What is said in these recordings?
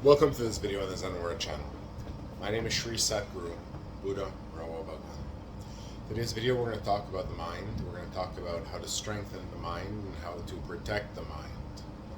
Welcome to this video on the Zen Word channel. My name is Sri Satguru, Buddha Rawa Bhagwan. Today's video we're going to talk about the mind. We're going to talk about how to strengthen the mind and how to protect the mind.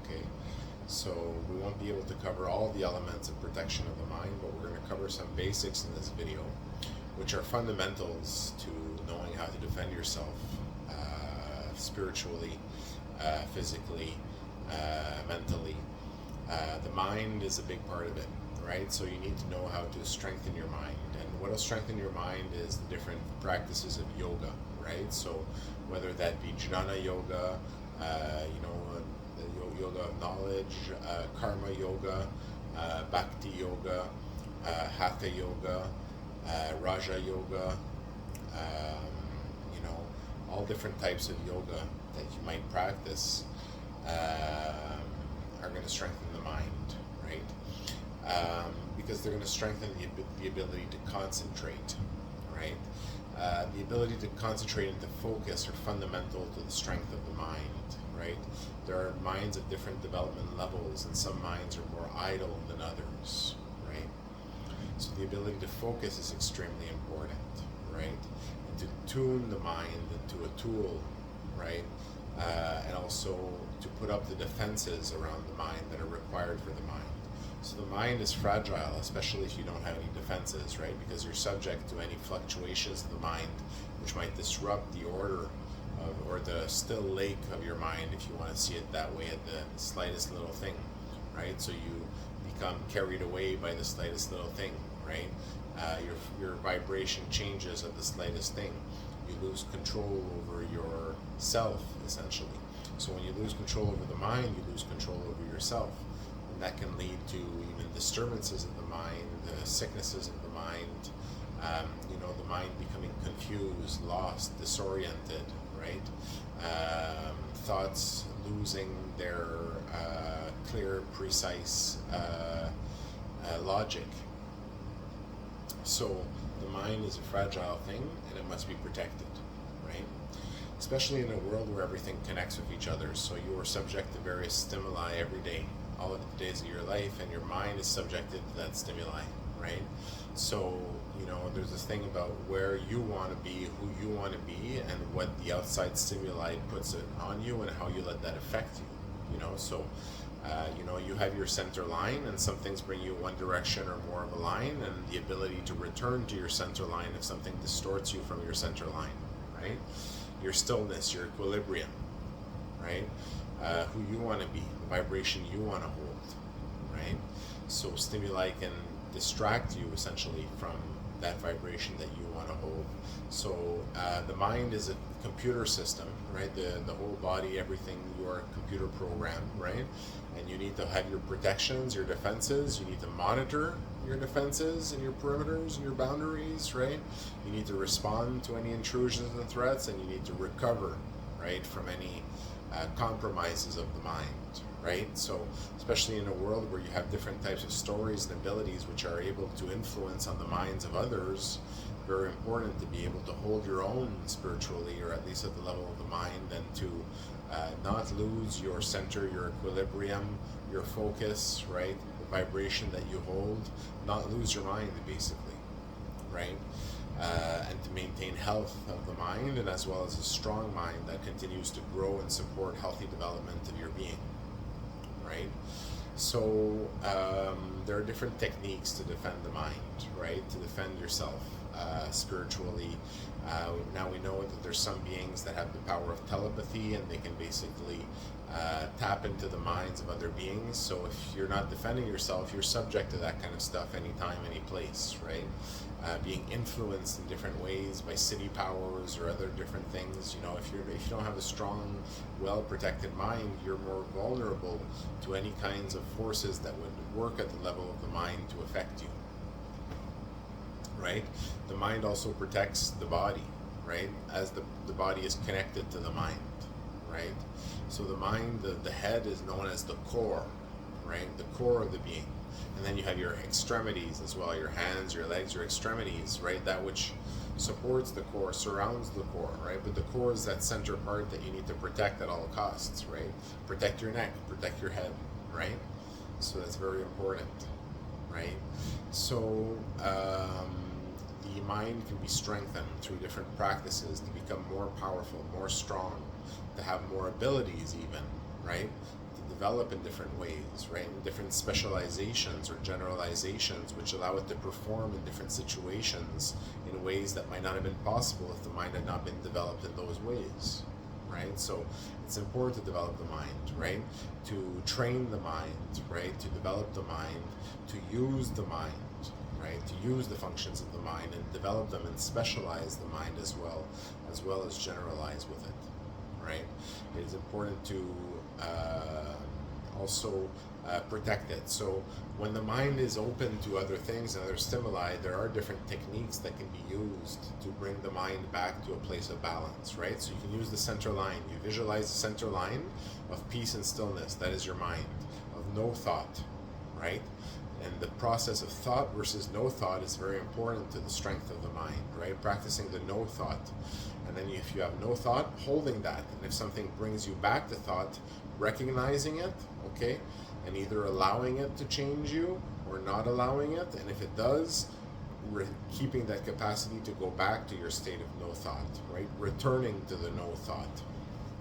Okay, so we won't be able to cover all the elements of protection of the mind, but we're going to cover some basics in this video, which are fundamentals to knowing how to defend yourself spiritually, physically, mentally. The mind is a big part of it, right? So you need to know how to strengthen your mind. And what will strengthen your mind is the different practices of yoga, right? So whether that be jnana yoga, the yoga of knowledge, karma yoga, bhakti yoga, hatha yoga, raja yoga, all different types of yoga that you might practice are going to strengthen the mind, right? Because they're going to strengthen the ability to concentrate, right? The ability to concentrate and to focus are fundamental to the strength of the mind, right? There are minds of different development levels, and some minds are more idle than others, right? So the ability to focus is extremely important, right? And to tune the mind into a tool, right? And also to put up the defenses around the mind that are required for the mind. So the mind is fragile, especially if you don't have any defenses, right? Because you're subject to any fluctuations of the mind, which might disrupt the order or the still lake of your mind, if you want to see it that way, at the slightest little thing, right? So you become carried away by the slightest little thing, right? Your vibration changes at the slightest thing. You lose control over yourself, essentially. So when you lose control over the mind, you lose control over yourself. And that can lead to even disturbances of the mind, sicknesses of the mind, the mind becoming confused, lost, disoriented, right? Thoughts losing their clear, precise logic. So the mind is a fragile thing, and it must be protected, right? Especially in a world where everything connects with each other. So you are subject to various stimuli every day, all of the days of your life, and your mind is subjected to that stimuli, right? So, there's this thing about where you want to be, who you want to be, and what the outside stimuli puts it on you and how you let that affect you, So, you have your center line, and some things bring you one direction or more of a line, and the ability to return to your center line if something distorts you from your center line, right? Your stillness, your equilibrium, right? Who you want to be, the vibration you want to hold, right? So stimuli can distract you essentially from that vibration that you want to hold. So the mind is a computer system, right? The whole body, everything, you are a computer program, right? And you need to have your protections, your defenses. You need to monitor your defenses and your perimeters and your boundaries, right? You need to respond to any intrusions and threats, and you need to recover, right, from any compromises of the mind, right? So especially in a world where you have different types of stories and abilities which are able to influence on the minds of others, very important to be able to hold your own spiritually, or at least at the level of the mind, and to not lose your center, your equilibrium, your focus, right? The vibration that you hold, not lose your mind, basically, right? And to maintain health of the mind, and as well as a strong mind that continues to grow and support healthy development of your being, right? So there are different techniques to defend the mind, right? To defend yourself spiritually. Now we know that there's some beings that have the power of telepathy, and they can basically tap into the minds of other beings. So if you're not defending yourself, you're subject to that kind of stuff anytime, any place, right? Being influenced in different ways by city powers or other different things. If you don't have a strong, well-protected mind, you're more vulnerable to any kinds of forces that would work at the level of the mind to affect you, right? The mind also protects the body, right? As the body is connected to the mind, right? So the mind, the head is known as the core, right? The core of the being. And then you have your extremities as well, your hands, your legs, your extremities, right? That which supports the core, surrounds the core, right? But the core is that center part that you need to protect at all costs, right? Protect your neck, protect your head, right? So that's very important, right? So the mind can be strengthened through different practices to become more powerful, more strong, to have more abilities even, right? To develop in different ways, right? In different specializations or generalizations, which allow it to perform in different situations in ways that might not have been possible if the mind had not been developed in those ways, right? So it's important to develop the mind, right? To train the mind, right? To develop the mind, to use the mind, right? To use the functions of the mind and develop them and specialize the mind as well as generalize with it, right? It is important to also protect it. So when the mind is open to other things and other stimuli, there are different techniques that can be used to bring the mind back to a place of balance, right? So you can use the center line. You visualize the center line of peace and stillness. That is your mind, of no thought, right? And the process of thought versus no thought is very important to the strength of the mind, right? Practicing the no thought. And then if you have no thought, holding that. And if something brings you back to thought, recognizing it, okay? And either allowing it to change you or not allowing it. And if it does, keeping that capacity to go back to your state of no thought, right? Returning to the no thought,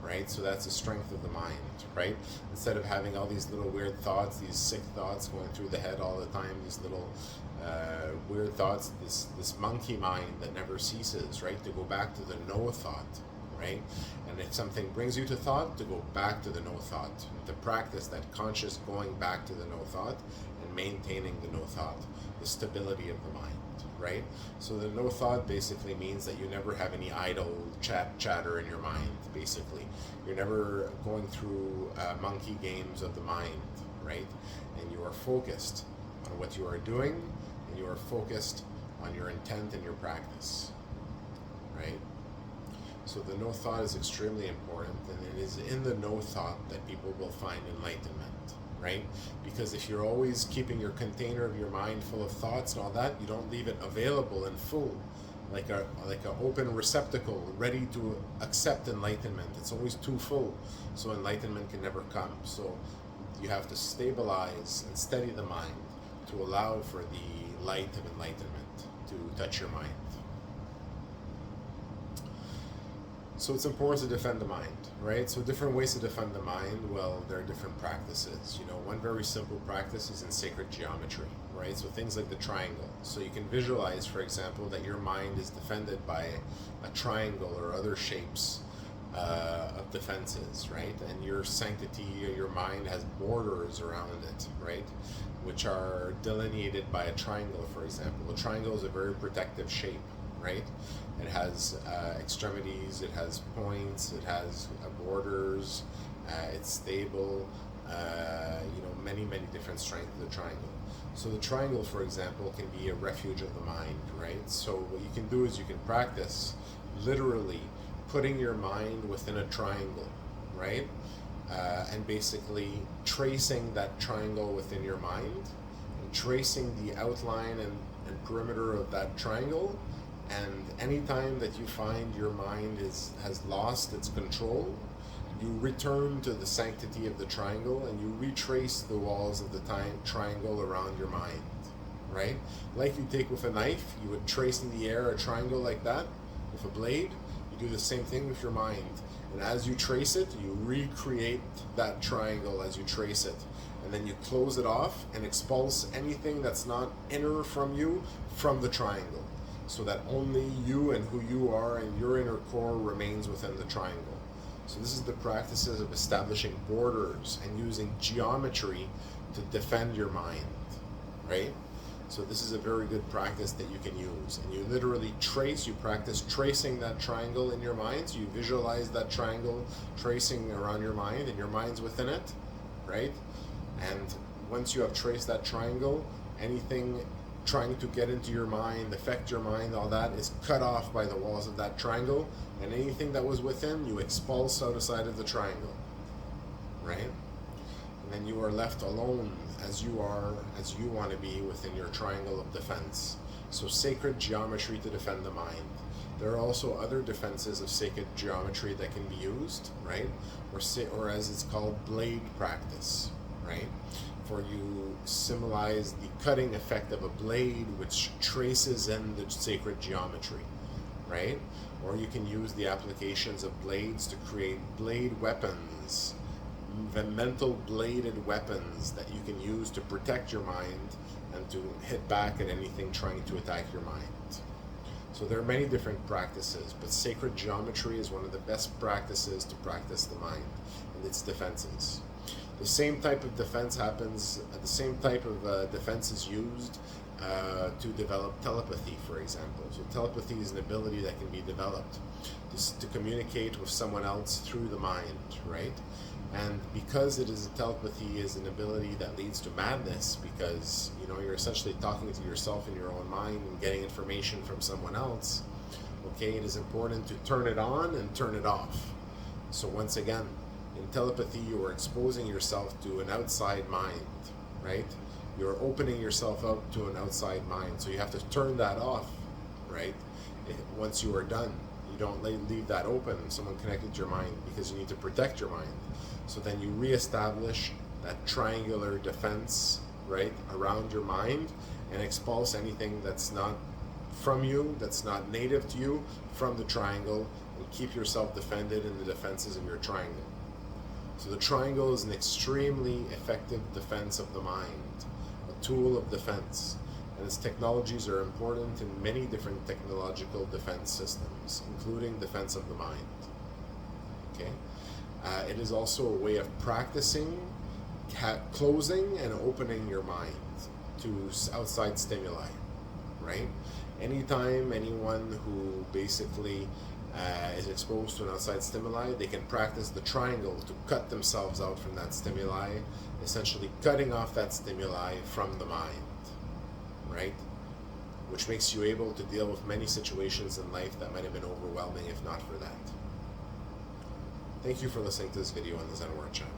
right? So that's the strength of the mind, right? Instead of having all these little weird thoughts, these sick thoughts going through the head all the time, these little weird thoughts, this monkey mind that never ceases, right? To go back to the no thought, right? And if something brings you to thought, to go back to the no thought, to practice that conscious going back to the no thought and maintaining the no thought, the stability of the mind, right? So the no thought basically means that you never have any idle chatter in your mind, basically. You're never going through monkey games of the mind, right? And you are focused on what you are doing, and you are focused on your intent and your practice, right? So the no thought is extremely important, and it is in the no thought that people will find enlightenment, right? Because if you're always keeping your container of your mind full of thoughts and all that, you don't leave it available and full, like a open receptacle ready to accept enlightenment. It's always too full, so enlightenment can never come. So you have to stabilize and steady the mind to allow for the light of enlightenment to touch your mind. So it's important to defend the mind, right? So different ways to defend the mind, well, there are different practices. You know, one very simple practice is in sacred geometry, right? So things like the triangle. So you can visualize, for example, that your mind is defended by a triangle or other shapes of defenses, right? And your sanctity, your mind has borders around it, right? Which are delineated by a triangle, for example. A triangle is a very protective shape, right? It has extremities, it has points, it has borders, it's stable, many different strengths of the triangle. So the triangle, for example, can be a refuge of the mind, right? So what you can do is you can practice literally putting your mind within a triangle, right? And basically tracing that triangle within your mind, and tracing the outline and perimeter of that triangle. And anytime that you find your mind has lost its control, you return to the sanctity of the triangle and you retrace the walls of the triangle around your mind, right? Like you take with a knife, you would trace in the air a triangle like that with a blade. You do the same thing with your mind. And as you trace it, you recreate that triangle as you trace it. And then you close it off and expulse anything that's not inner from you from the triangle, so that only you and who you are and your inner core remains within the triangle. So this is the practices of establishing borders and using geometry to defend your mind, right? So this is a very good practice that you can use. And you literally you practice tracing that triangle in your mind. So you visualize that triangle tracing around your mind and your mind's within it, right? And once you have traced that triangle, anything trying to get into your mind, affect your mind, all that is cut off by the walls of that triangle, and anything that was within, you expulse outside of the triangle, right? And then you are left alone as you want to be within your triangle of defense. So sacred geometry to defend the mind. There are also other defenses of sacred geometry that can be used, right? Or as it's called, blade practice, right? for you symbolize the cutting effect of a blade, which traces in the sacred geometry, right? Or you can use the applications of blades to create blade weapons, the mental bladed weapons that you can use to protect your mind and to hit back at anything trying to attack your mind. So there are many different practices, but sacred geometry is one of the best practices to practice the mind and its defenses. The same type of defense happens, the same type of defense is used to develop telepathy, for example. So telepathy is an ability that can be developed to communicate with someone else through the mind, right? And because telepathy is an ability that leads to madness, because you're essentially talking to yourself in your own mind and getting information from someone else, okay, it is important to turn it on and turn it off. So once again, in telepathy, you are exposing yourself to an outside mind, right? You're opening yourself up to an outside mind, so you have to turn that off, right? Once you are done, you don't leave that open, someone connected to your mind, because you need to protect your mind. So then you reestablish that triangular defense, right, around your mind, and expulse anything that's not from you, that's not native to you, from the triangle, and keep yourself defended in the defenses of your triangle. So the triangle is an extremely effective defense of the mind, a tool of defense, and its technologies are important in many different technological defense systems, including defense of the mind. Okay, it is also a way of practicing closing and opening your mind to outside stimuli, right? Anytime anyone who basically is exposed to an outside stimuli, they can practice the triangle to cut themselves out from that stimuli, essentially cutting off that stimuli from the mind, right? Which makes you able to deal with many situations in life that might have been overwhelming if not for that. Thank you for listening to this video on the Zen Word channel.